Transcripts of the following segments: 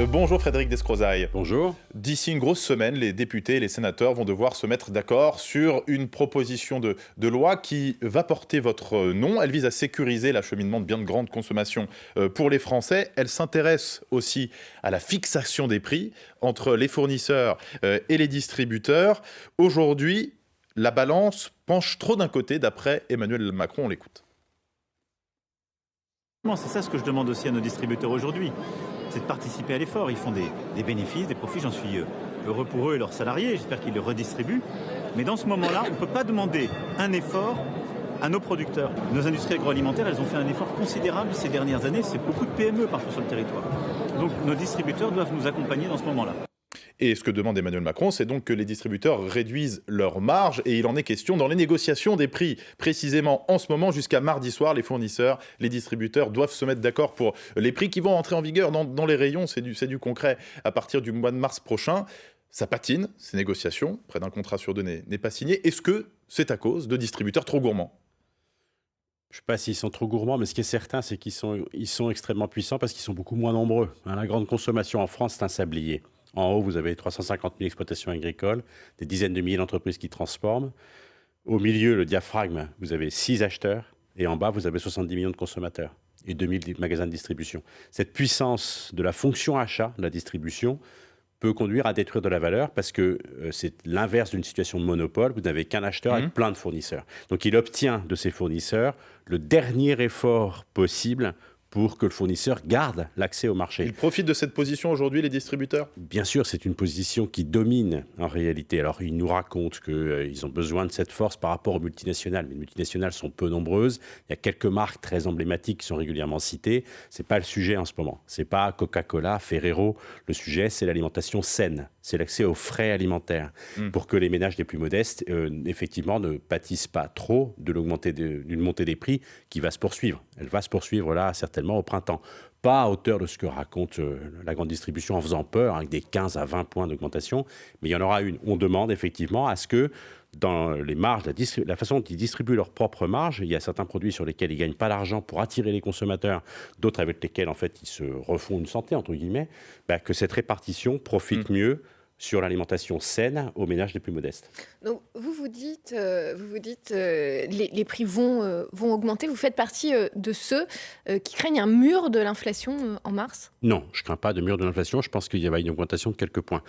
Bonjour Frédéric Descrozaille. Bonjour. D'ici une grosse semaine, les députés et les sénateurs vont devoir se mettre d'accord sur une proposition de loi qui va porter votre nom. Elle vise à sécuriser l'acheminement de biens de grande consommation pour les Français. Elle s'intéresse aussi à la fixation des prix entre les fournisseurs et les distributeurs. Aujourd'hui, la balance penche trop d'un côté, d'après Emmanuel Macron. On l'écoute. C'est ça ce que je demande aussi à nos distributeurs aujourd'hui, c'est de participer à l'effort. Ils font des bénéfices, des profits, j'en suis heureux pour eux et leurs salariés, j'espère qu'ils les redistribuent. Mais dans ce moment-là, on ne peut pas demander un effort à nos producteurs. Nos industries agroalimentaires, elles ont fait un effort considérable ces dernières années, c'est beaucoup de PME partout sur le territoire. Donc nos distributeurs doivent nous accompagner dans ce moment-là. Et ce que demande Emmanuel Macron, c'est donc que les distributeurs réduisent leurs marges, et il en est question dans les négociations des prix. Précisément, en ce moment, jusqu'à mardi soir, les fournisseurs, les distributeurs doivent se mettre d'accord pour les prix qui vont entrer en vigueur dans les rayons. C'est du concret à partir du mois de mars prochain. Ça patine, ces négociations. Près d'un contrat sur deux n'est pas signé. Est-ce que c'est à cause de distributeurs trop gourmands ? Je ne sais pas s'ils sont trop gourmands, mais ce qui est certain, c'est qu'ils sont extrêmement puissants parce qu'ils sont beaucoup moins nombreux. La grande consommation en France, c'est un sablier. En haut, vous avez 350 000 exploitations agricoles, des dizaines de milliers d'entreprises qui transforment. Au milieu, le diaphragme, vous avez 6 acheteurs. Et en bas, vous avez 70 millions de consommateurs et 2000 magasins de distribution. Cette puissance de la fonction achat, de la distribution, peut conduire à détruire de la valeur parce que c'est l'inverse d'une situation de monopole. Vous n'avez qu'un acheteur avec plein de fournisseurs. Donc, il obtient de ses fournisseurs le dernier effort possible pour que le fournisseur garde l'accès au marché. Ils profitent de cette position aujourd'hui, les distributeurs ? Bien sûr, c'est une position qui domine en réalité. Alors, ils nous racontent qu'ils ont besoin de cette force par rapport aux multinationales. Mais les multinationales sont peu nombreuses. Il y a quelques marques très emblématiques qui sont régulièrement citées. Ce n'est pas le sujet en ce moment. Ce n'est pas Coca-Cola, Ferrero. Le sujet, c'est l'alimentation saine. C'est l'accès aux frais alimentaires pour que les ménages les plus modestes, effectivement, ne pâtissent pas trop d'une montée des prix qui va se poursuivre. Elle va se poursuivre là, certainement au printemps. Pas à hauteur de ce que raconte la grande distribution en faisant peur, avec des 15 à 20 points d'augmentation, mais il y en aura une. On demande effectivement à ce que dans les marges, la façon dont ils distribuent leurs propres marges, il y a certains produits sur lesquels ils ne gagnent pas d'argent pour attirer les consommateurs, d'autres avec lesquels en fait ils se refont une santé, entre guillemets, que cette répartition profite mieux sur l'alimentation saine aux ménages les plus modestes. Donc vous dites, les prix vont augmenter. Vous faites partie de ceux qui craignent un mur de l'inflation en mars ? Non, je ne crains pas de mur de l'inflation. Je pense qu'il y aura une augmentation de quelques points.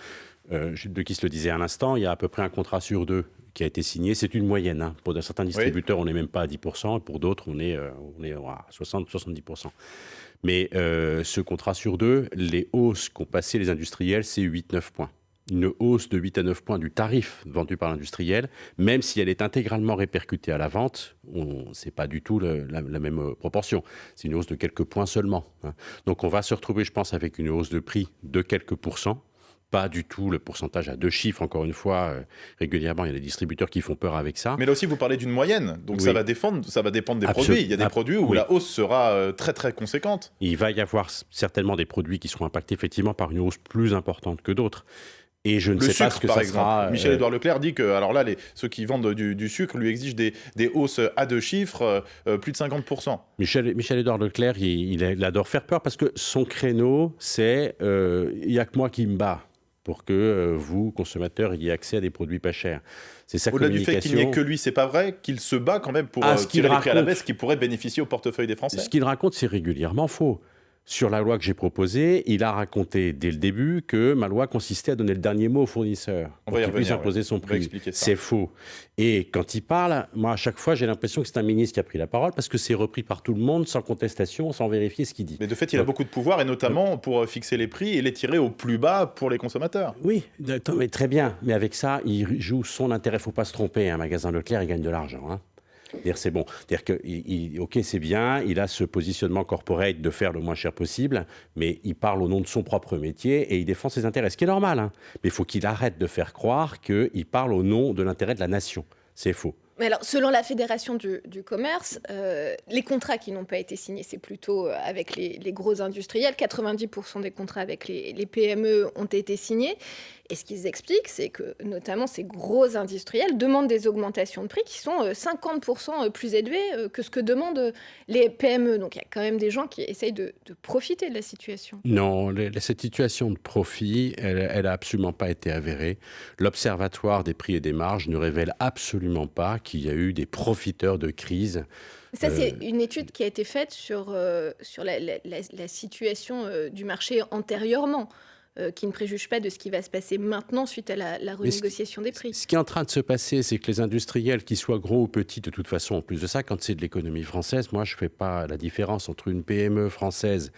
De qui se le disait à l'instant, il y a à peu près un contrat sur deux qui a été signé. C'est une moyenne. Pour certains distributeurs, on n'est même pas à 10%. Et pour d'autres, on est à 60-70%. Mais ce contrat sur deux, les hausses qu'ont passées les industriels, c'est 8-9 points. Une hausse de 8 à 9 points du tarif vendu par l'industriel, même si elle est intégralement répercutée à la vente, ce n'est pas du tout la même proportion. C'est une hausse de quelques points seulement. Donc on va se retrouver, je pense, avec une hausse de prix de quelques pourcents. Pas du tout le pourcentage à 2 chiffres, encore une fois. Régulièrement, il y a des distributeurs qui font peur avec ça. Mais là aussi, vous parlez d'une moyenne, donc oui. ça va dépendre des produits. Il y a des produits où la hausse sera très très conséquente. Il va y avoir certainement des produits qui seront impactés effectivement par une hausse plus importante que d'autres. Et je ne sais pas ce que ça sera. Michel-Édouard Leclerc dit que alors là, ceux qui vendent du sucre lui exigent des hausses à 2 chiffres, plus de 50%. Michel-Édouard Leclerc, il adore faire peur parce que son créneau, c'est il n'y a que moi qui me bats pour que vous, consommateurs, ayez accès à des produits pas chers. C'est sa Au-delà communication. Du fait qu'il n'y ait que lui, c'est pas vrai qu'il se bat quand même pour tirer les prix à la baisse qui pourrait bénéficier au portefeuille des Français. Ce qu'il raconte, c'est régulièrement faux. Sur la loi que j'ai proposée, il a raconté dès le début que ma loi consistait à donner le dernier mot au fournisseur pour qu'il puisse imposer son prix. C'est faux. Et quand il parle, moi, à chaque fois, j'ai l'impression que c'est un ministre qui a pris la parole parce que c'est repris par tout le monde, sans contestation, sans vérifier ce qu'il dit. Mais de fait, il a beaucoup de pouvoir, et notamment pour fixer les prix et les tirer au plus bas pour les consommateurs. Oui, mais très bien. Mais avec ça, il joue son intérêt. Il ne faut pas se tromper. Un magasin Leclerc, il gagne de l'argent. C'est bon. C'est-à-dire que, ok, c'est bien, il a ce positionnement corporate de faire le moins cher possible, mais il parle au nom de son propre métier et il défend ses intérêts, ce qui est normal. Mais il faut qu'il arrête de faire croire qu'il parle au nom de l'intérêt de la nation. C'est faux. Mais alors, selon la Fédération du commerce, les contrats qui n'ont pas été signés, c'est plutôt avec les gros industriels. 90% des contrats avec les PME ont été signés. Et ce qu'ils expliquent, c'est que notamment ces gros industriels demandent des augmentations de prix qui sont 50% plus élevées que ce que demandent les PME. Donc il y a quand même des gens qui essayent de profiter de la situation. Non, cette situation de profit, elle n'a absolument pas été avérée. L'Observatoire des prix et des marges ne révèle absolument pas qu'il y a eu des profiteurs de crise. Ça, c'est une étude qui a été faite sur la situation du marché antérieurement. Qui ne préjuge pas de ce qui va se passer maintenant suite à la renégociation des prix. Ce qui est en train de se passer, c'est que les industriels, qu'ils soient gros ou petits, de toute façon, en plus de ça, quand c'est de l'économie française, moi, je ne fais pas la différence entre une PME française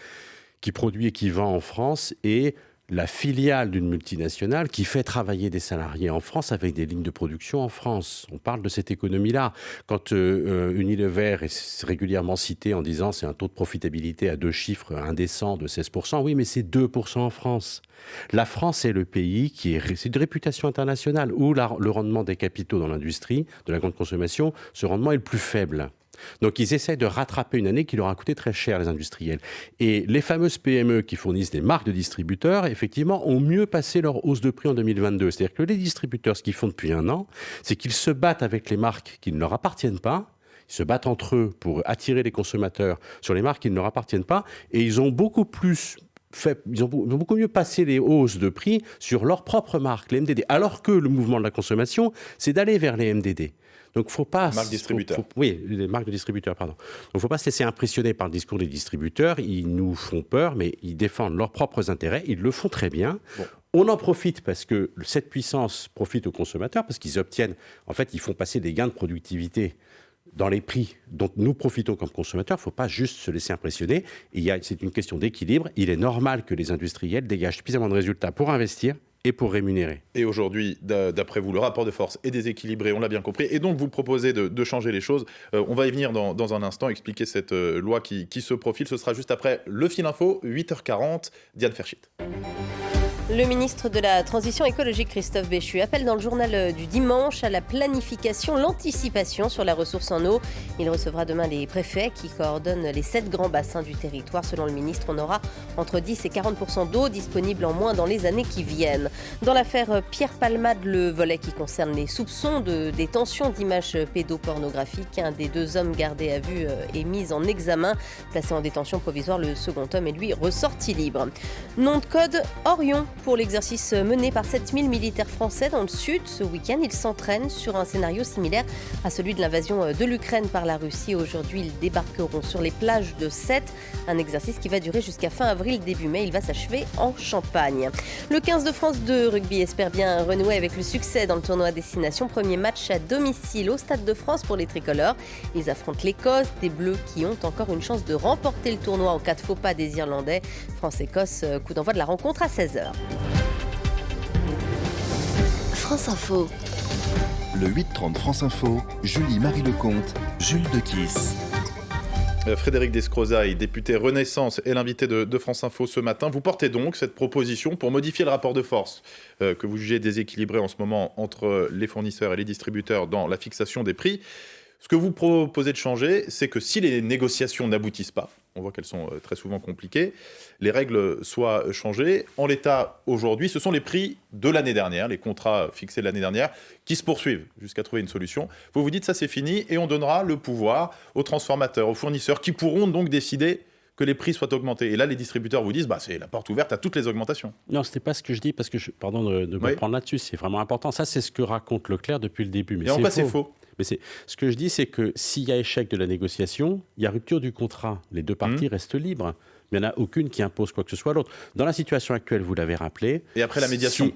qui produit et qui vend en France et la filiale d'une multinationale qui fait travailler des salariés en France avec des lignes de production en France. On parle de cette économie-là. Quand Unilever est régulièrement cité en disant c'est un taux de profitabilité à 2 chiffres indécent de 16%, oui, mais c'est 2% en France. La France est le pays c'est de réputation internationale où le rendement des capitaux dans l'industrie, de la grande consommation, ce rendement est le plus faible. Donc, ils essayent de rattraper une année qui leur a coûté très cher, les industriels. Et les fameuses PME qui fournissent des marques de distributeurs, effectivement, ont mieux passé leur hausse de prix en 2022. C'est-à-dire que les distributeurs, ce qu'ils font depuis un an, c'est qu'ils se battent avec les marques qui ne leur appartiennent pas. Ils se battent entre eux pour attirer les consommateurs sur les marques qui ne leur appartiennent pas. Et ils ont beaucoup mieux passé les hausses de prix sur leurs propres marques, les MDD. Alors que le mouvement de la consommation, c'est d'aller vers les MDD. Donc, faut pas... Marques distributeurs. Oui, les marques de distributeurs, pardon. Donc, il ne faut pas se laisser impressionner par le discours des distributeurs. Ils nous font peur, mais ils défendent leurs propres intérêts. Ils le font très bien. Bon. On en profite parce que cette puissance profite aux consommateurs, parce qu'ils obtiennent... En fait, ils font passer des gains de productivité dans les prix dont nous profitons comme consommateurs. Il ne faut pas juste se laisser impressionner. C'est une question d'équilibre. Il est normal que les industriels dégagent suffisamment de résultats pour investir et pour rémunérer. Et aujourd'hui, d'après vous, le rapport de force est déséquilibré, on l'a bien compris, et donc vous proposez de changer les choses. On va y venir dans un instant, expliquer cette loi qui se profile. Ce sera juste après le fil info, 8h40, Diane Ferchit. Le ministre de la Transition écologique, Christophe Béchu, appelle dans le journal du dimanche à la planification, l'anticipation sur la ressource en eau. Il recevra demain les préfets qui coordonnent les 7 grands bassins du territoire. Selon le ministre, on aura entre 10 et 40% d'eau disponible en moins dans les années qui viennent. Dans l'affaire Pierre Palmade, le volet qui concerne les soupçons de détention d'images pédopornographiques, un des 2 hommes gardés à vue est mis en examen. Placé en détention provisoire, le second homme est lui ressorti libre. Nom de code Orion. Pour l'exercice mené par 7000 militaires français dans le sud, ce week-end, ils s'entraînent sur un scénario similaire à celui de l'invasion de l'Ukraine par la Russie. Aujourd'hui, ils débarqueront sur les plages de Sète, un exercice qui va durer jusqu'à fin avril, début mai. Il va s'achever en Champagne. Le 15 de France de rugby espère bien renouer avec le succès dans le tournoi Destination. Premier match à domicile au Stade de France pour les tricolores. Ils affrontent l'Écosse, des Bleus qui ont encore une chance de remporter le tournoi en cas de faux pas des Irlandais. France-Écosse, coup d'envoi de la rencontre à 16h. France Info. Le 8-30 France Info, Julie-Marie Lecomte, Jules Dequisse. Frédéric Descrozaille, député Renaissance, est l'invité de France Info ce matin. Vous portez donc cette proposition pour modifier le rapport de force que vous jugez déséquilibré en ce moment entre les fournisseurs et les distributeurs dans la fixation des prix. Ce que vous proposez de changer, c'est que si les négociations n'aboutissent pas, on voit qu'elles sont très souvent compliquées, les règles soient changées. En l'état, aujourd'hui, ce sont les prix de l'année dernière, les contrats fixés de l'année dernière, qui se poursuivent jusqu'à trouver une solution. Vous vous dites ça c'est fini et on donnera le pouvoir aux transformateurs, aux fournisseurs, qui pourront donc décider que les prix soient augmentés. Et là, les distributeurs vous disent c'est la porte ouverte à toutes les augmentations. Non, ce n'est pas ce que je dis, parce que, pardon de me prendre là-dessus, c'est vraiment important. Ça, c'est ce que raconte Leclerc depuis le début. Mais et en quoi c'est faux ? Mais ce que je dis, c'est que s'il y a échec de la négociation, il y a rupture du contrat. Les 2 parties restent libres. Mais il n'y en a aucune qui impose quoi que ce soit à l'autre. Dans la situation actuelle, vous l'avez rappelé... Et après la médiation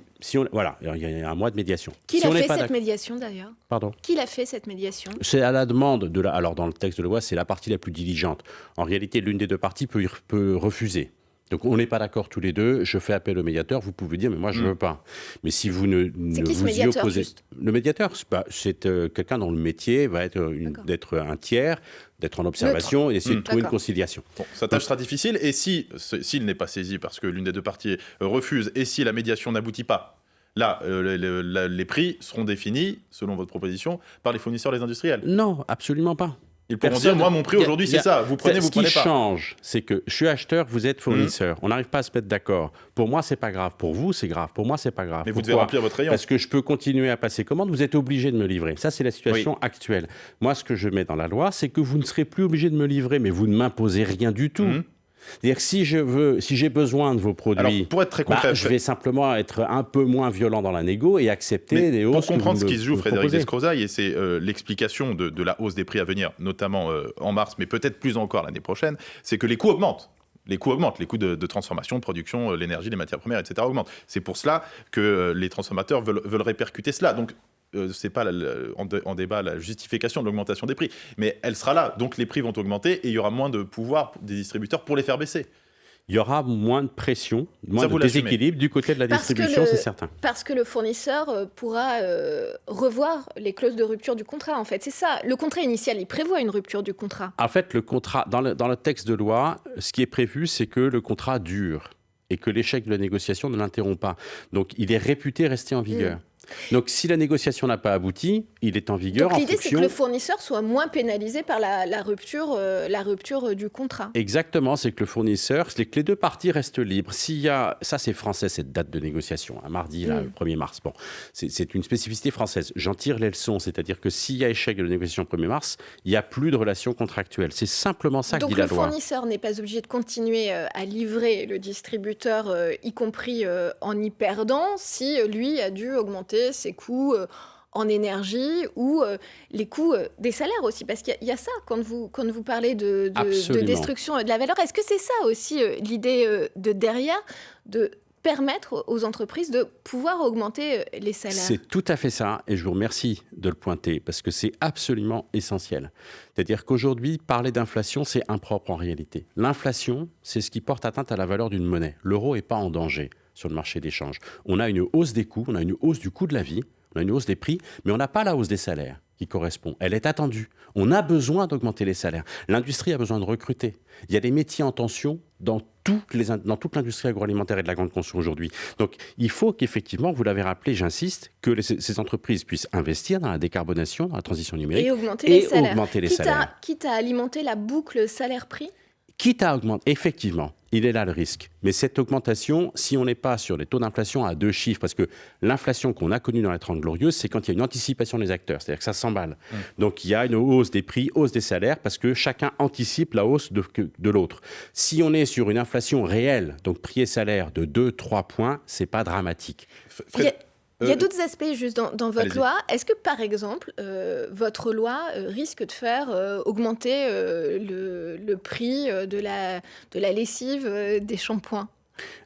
voilà, il y a un mois de médiation. Qui l'a fait cette médiation d'ailleurs ? Pardon ? Qui l'a fait cette médiation ? C'est à la demande de alors dans le texte de loi, c'est la partie la plus diligente. En réalité, l'une des 2 parties peut refuser. Donc, on n'est pas d'accord tous les 2. Je fais appel au médiateur. Vous pouvez dire, mais moi, je ne veux pas. Mais si vous ne vous y opposez... Le médiateur, c'est quelqu'un dont le métier va être d'être un tiers, d'être en observation et essayer de trouver une conciliation. Bon, sa tâche sera difficile. Et s'il n'est pas saisi parce que l'une des 2 parties refuse et si la médiation n'aboutit pas, Là, les prix seront définis, selon votre proposition, par les fournisseurs, les industriels. Non, absolument pas. Ils pourront dire, moi, mon prix aujourd'hui, c'est ça. Vous prenez, vous prenez pas. Ce qui change, c'est que je suis acheteur, vous êtes fournisseur. On n'arrive pas à se mettre d'accord. Pour moi, c'est pas grave. Pour vous, c'est grave. Pour moi, c'est pas grave. Mais vous devez remplir votre rayon. Parce que je peux continuer à passer commande. Vous êtes obligé de me livrer. Ça, c'est la situation actuelle. Moi, ce que je mets dans la loi, c'est que vous ne serez plus obligé de me livrer, mais vous ne m'imposez rien du tout. C'est-à-dire que si j'ai besoin de vos produits, alors, pour être très concret, je vais simplement être un peu moins violent dans la négo et accepter des hausses. Pour comprendre ce qui se joue, Frédéric Descrozaille, et c'est l'explication de la hausse des prix à venir, notamment en mars, mais peut-être plus encore l'année prochaine, c'est que les coûts augmentent. Les coûts augmentent, les coûts de transformation, de production, l'énergie, les matières premières, etc. augmentent. C'est pour cela que les transformateurs veulent répercuter cela. Donc, c'est pas en débat la justification de l'augmentation des prix, mais elle sera là. Donc les prix vont augmenter et il y aura moins de pouvoir des distributeurs pour les faire baisser. Il y aura moins de pression, moins de déséquilibre du côté de la distribution, c'est certain. Parce que le fournisseur pourra revoir les clauses de rupture du contrat, en fait. C'est ça. Le contrat initial, il prévoit une rupture du contrat. En fait, le contrat, dans le texte de loi, ce qui est prévu, c'est que le contrat dure et que l'échec de la négociation ne l'interrompt pas. Donc, il est réputé rester en vigueur. Donc, si la négociation n'a pas abouti, il est en vigueur. Donc, l'idée, c'est que le fournisseur soit moins pénalisé par la rupture du contrat. Exactement, c'est que le fournisseur, c'est que les deux parties restent libres. S'il y a, ça c'est français, cette date de négociation, un mardi, là, le 1er mars. Bon, c'est une spécificité française. J'en tire les leçons, c'est-à-dire que s'il y a échec de la négociation le 1er mars, il n'y a plus de relation contractuelle. C'est simplement ça que dit la loi. Donc, le fournisseur n'est pas obligé de continuer à livrer le distributeur, y compris en y perdant, si lui a dû augmenter ses coûts en énergie ou les coûts des salaires aussi, parce qu'il y a ça quand vous parlez de destruction de la valeur. Est-ce que c'est ça aussi l'idée de derrière, de permettre aux entreprises de pouvoir augmenter les salaires? C'est tout à fait ça, et je vous remercie de le pointer, parce que c'est absolument essentiel. C'est-à-dire qu'aujourd'hui, parler d'inflation, c'est impropre en réalité. L'inflation, c'est ce qui porte atteinte à la valeur d'une monnaie. L'euro n'est pas en danger sur le marché d'échange. On a une hausse des coûts, on a une hausse du coût de la vie, on a une hausse des prix, mais on n'a pas la hausse des salaires qui correspond. Elle est attendue. On a besoin d'augmenter les salaires. L'industrie a besoin de recruter. Il y a des métiers en tension dans toute l'industrie agroalimentaire et de la grande conso aujourd'hui. Donc, il faut qu'effectivement, vous l'avez rappelé, j'insiste, que ces entreprises puissent investir dans la décarbonation, dans la transition numérique et augmenter les salaires. Quitte à alimenter la boucle salaire-prix. Quitte à augmenter, effectivement, il est là le risque. Mais cette augmentation, si on n'est pas sur les taux d'inflation à 2 chiffres, parce que l'inflation qu'on a connue dans les 30 Glorieuses, c'est quand il y a une anticipation des acteurs, c'est-à-dire que ça s'emballe. Donc il y a une hausse des prix, hausse des salaires, parce que chacun anticipe la hausse de l'autre. Si on est sur une inflation réelle, donc prix et salaire de 2-3 points, c'est pas dramatique. Il y a d'autres aspects juste dans votre loi. Est-ce que, par exemple, votre loi risque de faire augmenter le prix de la lessive des shampoings ?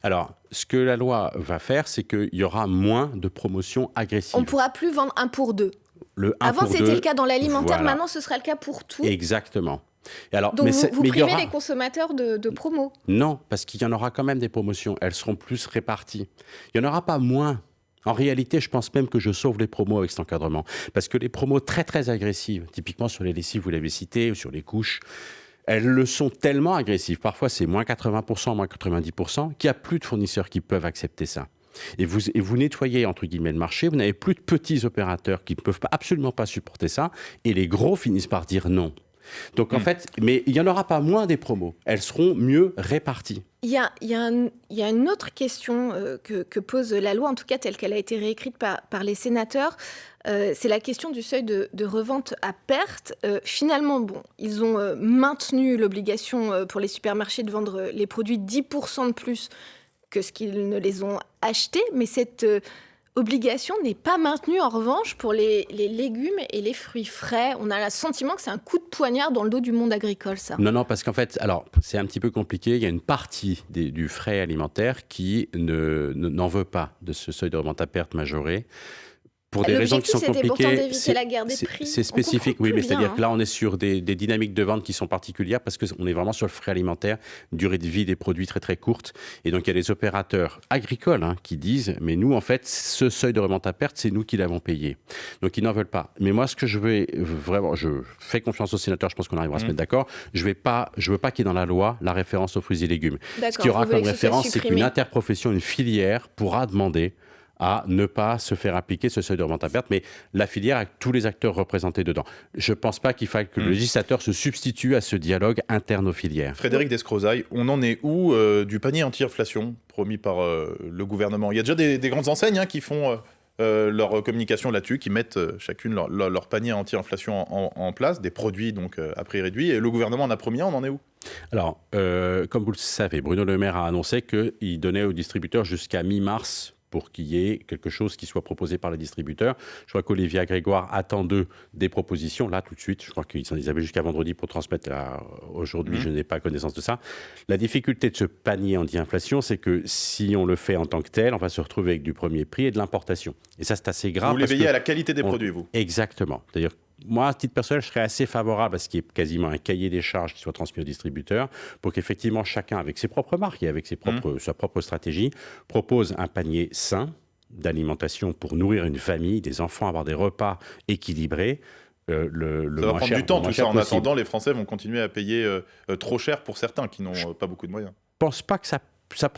Alors, ce que la loi va faire, c'est qu'il y aura moins de promotions agressives. On ne pourra plus vendre 1 pour 2. Avant, c'était le cas dans l'alimentaire. Voilà. Maintenant, ce sera le cas pour tout. Exactement. Et alors, donc, vous privez les consommateurs de promos ? Non, parce qu'il y en aura quand même des promotions. Elles seront plus réparties. Il n'y en aura pas moins. En réalité, je pense même que je sauve les promos avec cet encadrement. Parce que les promos très, très agressives, typiquement sur les lessives, vous l'avez cité, ou sur les couches, elles le sont tellement agressives. Parfois, c'est moins 80%, moins 90%, qu'il n'y a plus de fournisseurs qui peuvent accepter ça. Et vous nettoyez, entre guillemets, le marché. Vous n'avez plus de petits opérateurs qui ne peuvent absolument pas supporter ça. Et les gros finissent par dire non. Donc, en fait, mais il n'y en aura pas moins des promos. Elles seront mieux réparties. Il y a une autre question que pose la loi, en tout cas telle qu'elle a été réécrite par les sénateurs. C'est la question du seuil de revente à perte. Finalement, bon, ils ont maintenu l'obligation pour les supermarchés de vendre les produits 10% de plus que ce qu'ils ne les ont achetés, mais cette obligation n'est pas maintenue en revanche pour les légumes et les fruits frais. On a le sentiment que c'est un coup de poignard dans le dos du monde agricole, ça. Non, parce qu'en fait, alors c'est un petit peu compliqué. Il y a une partie du frais alimentaire qui n'en veut pas de ce seuil de revente à perte majoré. Pour des raisons qui sont compliquées, c'est spécifique. Oui, mais c'est-à-dire que là, on est sur des dynamiques de vente qui sont particulières parce qu'on est vraiment sur le frais alimentaire, durée de vie des produits très très courte. Et donc, il y a des opérateurs agricoles qui disent, mais nous, en fait, ce seuil de revente à perte, c'est nous qui l'avons payé. Donc, ils n'en veulent pas. Mais moi, ce que je veux vraiment, je fais confiance aux sénateurs, je pense qu'on arrivera à se mettre d'accord. Je veux pas qu'il y ait dans la loi la référence aux fruits et légumes. Ce qu'il y aura comme référence, c'est qu'une interprofession, une filière pourra demander à ne pas se faire appliquer ce seuil de revente à perte, mais la filière avec tous les acteurs représentés dedans. Je ne pense pas qu'il faille que le législateur se substitue à ce dialogue interne aux filières. Frédéric Descrozaille, on en est où du panier anti-inflation promis par le gouvernement? Il y a déjà des grandes enseignes qui font leur communication là-dessus, qui mettent chacune leur panier anti-inflation en place, des produits donc à prix réduit, et le gouvernement en a promis un, on en est où? Alors, comme vous le savez, Bruno Le Maire a annoncé qu'il donnait aux distributeurs jusqu'à mi-mars pour qu'il y ait quelque chose qui soit proposé par les distributeurs. Je crois qu'Olivia Grégoire attend d'eux des propositions, là, tout de suite. Je crois qu'ils avaient jusqu'à vendredi pour transmettre. Aujourd'hui, je n'ai pas connaissance de ça. La difficulté de ce panier anti-inflation, c'est que si on le fait en tant que tel, on va se retrouver avec du premier prix et de l'importation. Et ça, c'est assez grave. Vous voulez veiller à la qualité des produits, vous? Exactement. D'ailleurs, moi, à titre personnel, je serais assez favorable à ce qu'il y ait quasiment un cahier des charges qui soit transmis aux distributeurs pour qu'effectivement chacun, avec ses propres marques et avec sa propre stratégie, propose un panier sain d'alimentation pour nourrir une famille, des enfants, avoir des repas équilibrés. Ça va prendre du temps, tout ça. En attendant, les Français vont continuer à payer trop cher pour certains qui n'ont pas beaucoup de moyens. Je ne pense pas que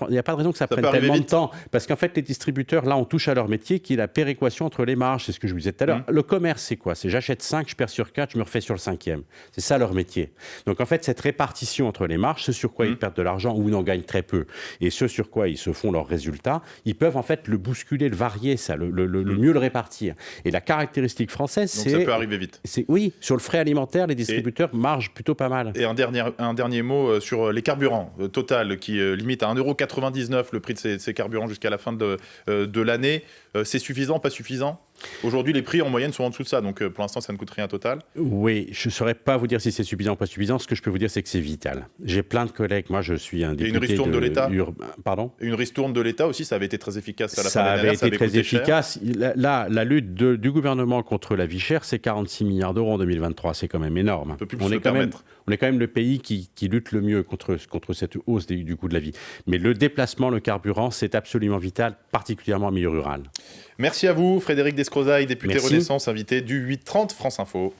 il n'y a pas de raison que ça prenne tellement de temps. Parce qu'en fait, les distributeurs, là, on touche à leur métier qui est la péréquation entre les marges. C'est ce que je vous disais tout à l'heure. Le commerce, c'est quoi? C'est j'achète 5, je perds sur 4, je me refais sur le 5e. C'est ça leur métier. Donc, en fait, cette répartition entre les marges, ce sur quoi ils perdent de l'argent ou ils en gagnent très peu, et ce sur quoi ils se font leurs résultats, ils peuvent en fait le bousculer, le varier, ça, le mieux le répartir. Et la caractéristique française, donc ça peut arriver vite. Oui, sur le frais alimentaire, les distributeurs margent plutôt pas mal. Et un dernier mot sur les carburants. Total, qui limite à 1,99 € le prix de ces carburants jusqu'à la fin de l'année. C'est suffisant, pas suffisant? Aujourd'hui, les prix en moyenne sont en dessous de ça, donc pour l'instant, ça ne coûte rien Total. Oui, je ne saurais pas vous dire si c'est suffisant ou pas suffisant. Ce que je peux vous dire, c'est que c'est vital. J'ai plein de collègues. Moi, je suis un député. Et une ristourne de l'État. Pardon? Une ristourne de l'État aussi, ça avait été très efficace à la fin Ça de l'année. avait été très efficace. Là, la lutte du gouvernement contre la vie chère, c'est 46 milliards d'euros en 2023. C'est quand même énorme. On peut plus se le permettre. On est quand même le pays qui lutte le mieux contre cette hausse du coût de la vie. Mais le déplacement, le carburant, c'est absolument vital, particulièrement en milieu rural. Merci à vous, Frédéric Descrozaille, député Merci. Renaissance, invité du 8h30 France Info.